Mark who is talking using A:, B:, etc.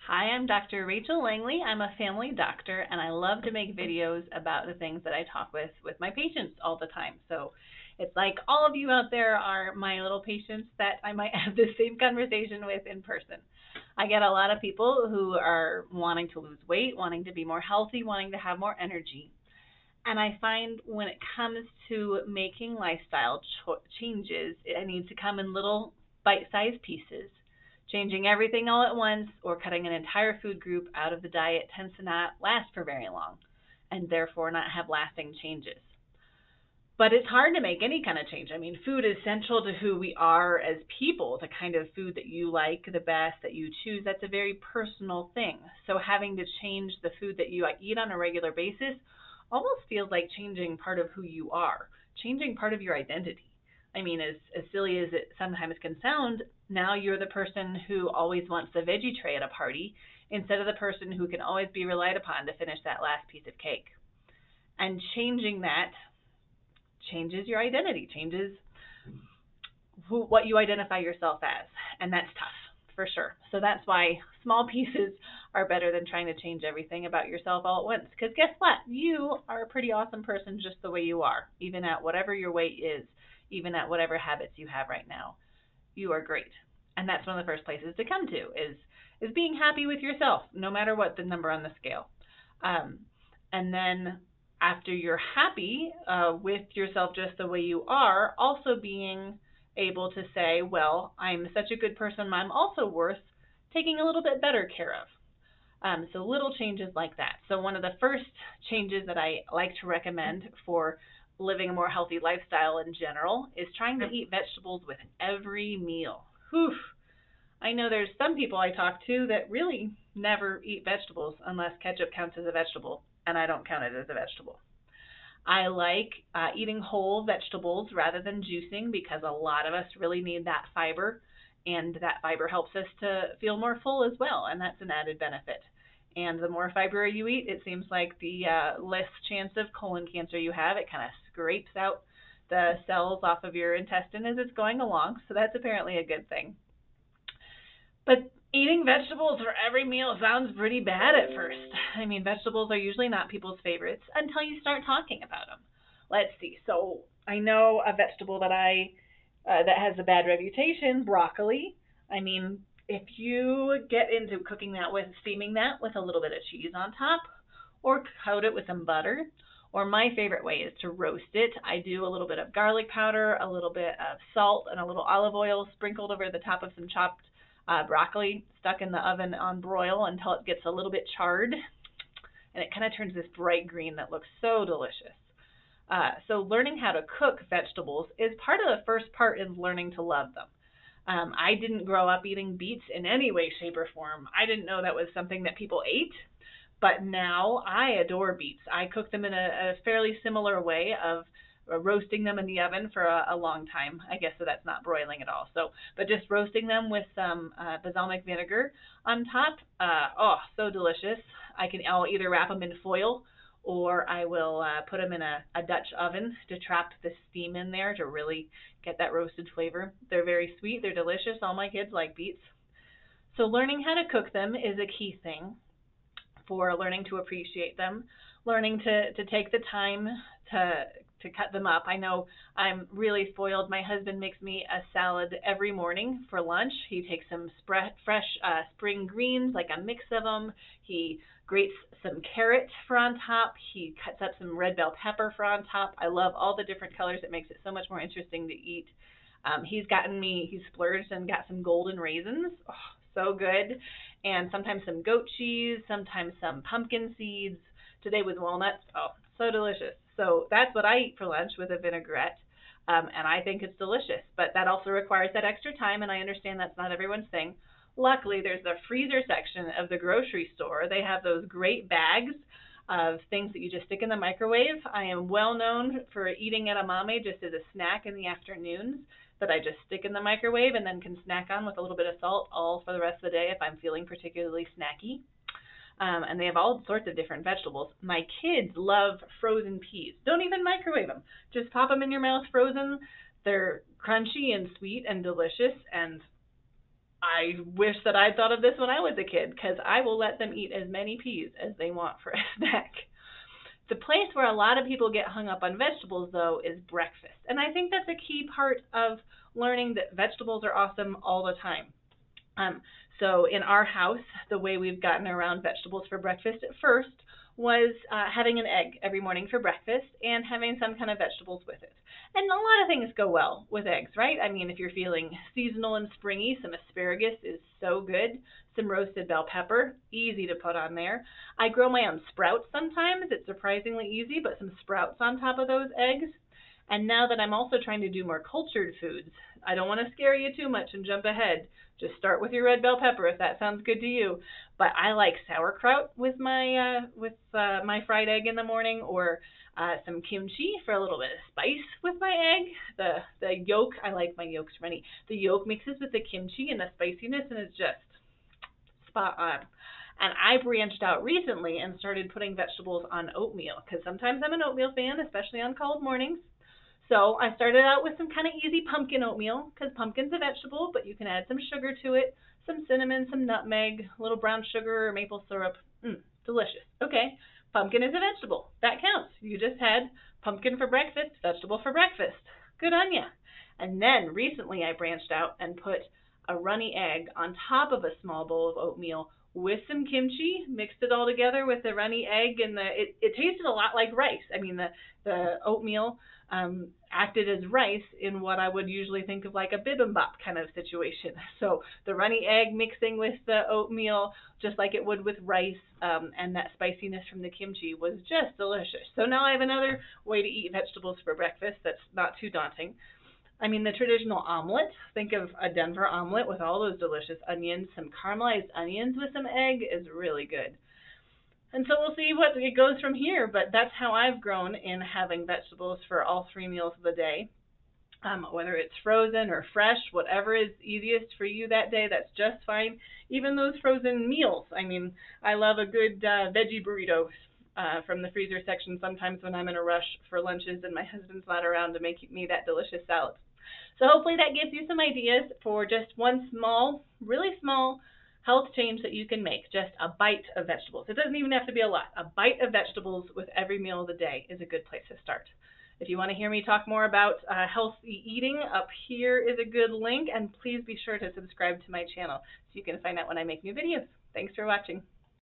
A: Hi, I'm Dr. Rachel Langley. I'm a family doctor and I love to make videos about the things that I talk with my patients all the time. So it's like all of you out there are my little patients that I might have the same conversation with in person. I get a lot of people who are wanting to lose weight, wanting to be more healthy, wanting to have more energy. And I find when it comes to making lifestyle changes, it needs to come in little bite sized pieces. Changing everything all at once or cutting an entire food group out of the diet tends to not last for very long and therefore not have lasting changes. But it's hard to make any kind of change. I mean, food is central to who we are as people. The kind of food that you like the best, that you choose, that's a very personal thing. So having to change the food that you eat on a regular basis almost feels like changing part of who you are, changing part of your identity. I mean, as silly as it sometimes can sound, now you're the person who always wants the veggie tray at a party instead of the person who can always be relied upon to finish that last piece of cake. And changing that changes your identity, changes what you identify yourself as, and that's tough for sure. So that's why small pieces are better than trying to change everything about yourself all at once. Because guess what? You are a pretty awesome person just the way you are, even at whatever your weight is, even at whatever habits you have right now. You are great, and that's one of the first places to come to is being happy with yourself, no matter what the number on the scale. Um, and then after you're happy with yourself just the way you are, also being able to say, well, I'm such a good person, I'm also worth taking a little bit better care of. So little changes like that. So one of the first changes that I like to recommend for living a more healthy lifestyle in general is trying to eat vegetables with every meal. Whew. I know there's some people I talk to that really never eat vegetables unless ketchup counts as a vegetable, and I don't count it as a vegetable. I like eating whole vegetables rather than juicing because a lot of us really need that fiber, and that fiber helps us to feel more full as well, and that's an added benefit. And the more fiber you eat, it seems like the less chance of colon cancer you have. It kind of scrapes out the cells off of your intestine as it's going along, so that's apparently a good thing. But eating vegetables for every meal sounds pretty bad at first. I mean, vegetables are usually not people's favorites until you start talking about them. Let's see. So I know a vegetable that has a bad reputation, broccoli. I mean, if you get into cooking that with steaming that with a little bit of cheese on top, or coat it with some butter, or my favorite way is to roast it. I do a little bit of garlic powder, a little bit of salt, and a little olive oil sprinkled over the top of some chopped broccoli, stuck in the oven on broil until it gets a little bit charred, and it kind of turns this bright green that looks so delicious. So learning how to cook vegetables is part of the first part in learning to love them. I didn't grow up eating beets in any way, shape, or form. I didn't know that was something that people ate, but now I adore beets. I cook them in a fairly similar way of roasting them in the oven for a long time. I guess so that's not broiling at all. So, but just roasting them with some balsamic vinegar on top. Oh, so delicious. I'll either wrap them in foil or I will put them in a Dutch oven to trap the steam in there to really get that roasted flavor. They're very sweet. They're delicious. All my kids like beets. So learning how to cook them is a key thing for learning to appreciate them, learning to take the time to cut them up. I know I'm really spoiled. My husband makes me a salad every morning for lunch. He takes some fresh spring greens, like a mix of them. He grates some carrot for on top. He cuts up some red bell pepper for on top. I love all the different colors. It makes it so much more interesting to eat. He's splurged and got some golden raisins. Oh, so good. And sometimes some goat cheese, sometimes some pumpkin seeds. Today with walnuts. Oh, so delicious. So that's what I eat for lunch with a vinaigrette. And I think it's delicious. But that also requires that extra time, and I understand that's not everyone's thing. Luckily, there's the freezer section of the grocery store. They have those great bags of things that you just stick in the microwave. I am well known for eating edamame just as a snack in the afternoons that I just stick in the microwave and then can snack on with a little bit of salt all for the rest of the day if I'm feeling particularly snacky. And they have all sorts of different vegetables. My kids love frozen peas. Don't even microwave them. Just pop them in your mouth frozen. They're crunchy and sweet and delicious, and I wish that I'd thought of this when I was a kid, because I will let them eat as many peas as they want for a snack. The place where a lot of people get hung up on vegetables, though, is breakfast. And I think that's a key part of learning that vegetables are awesome all the time. Um, so in our house, the way we've gotten around vegetables for breakfast at first was having an egg every morning for breakfast and having some kind of vegetables with it. And a lot of things go well with eggs, right? I mean, if you're feeling seasonal and springy, some asparagus is so good. Some roasted bell pepper, easy to put on there. I grow my own sprouts sometimes. It's surprisingly easy, but some sprouts on top of those eggs. And now that I'm also trying to do more cultured foods, I don't want to scare you too much and jump ahead. Just start with your red bell pepper if that sounds good to you. But I like sauerkraut with my fried egg in the morning, or some kimchi for a little bit of spice with my egg. The yolk, I like my yolks runny. The yolk mixes with the kimchi and the spiciness, and it's just spot on. And I branched out recently and started putting vegetables on oatmeal, because sometimes I'm an oatmeal fan, especially on cold mornings. So I started out with some kind of easy pumpkin oatmeal, because pumpkin's a vegetable, but you can add some sugar to it, some cinnamon, some nutmeg, a little brown sugar or maple syrup. Delicious. Okay, pumpkin is a vegetable. That counts. You just had pumpkin for breakfast, vegetable for breakfast. Good on ya. And then recently I branched out and put a runny egg on top of a small bowl of oatmeal with some kimchi, mixed it all together with the runny egg, and it tasted a lot like rice. I mean, the oatmeal acted as rice in what I would usually think of like a bibimbap kind of situation. So the runny egg mixing with the oatmeal, just like it would with rice, and that spiciness from the kimchi was just delicious. So now I have another way to eat vegetables for breakfast that's not too daunting. I mean, the traditional omelet, think of a Denver omelet with all those delicious onions. Some caramelized onions with some egg is really good. And so we'll see what it goes from here, but that's how I've grown in having vegetables for all 3 meals of the day. Whether it's frozen or fresh, whatever is easiest for you that day, that's just fine. Even those frozen meals. I mean, I love a good veggie burrito from the freezer section sometimes when I'm in a rush for lunches and my husband's not around to make me that delicious salad. So hopefully that gives you some ideas for just one small, really small health change that you can make. Just a bite of vegetables. It doesn't even have to be a lot. A bite of vegetables with every meal of the day is a good place to start. If you want to hear me talk more about healthy eating, up here is a good link, and please be sure to subscribe to my channel so you can find out when I make new videos. Thanks for watching.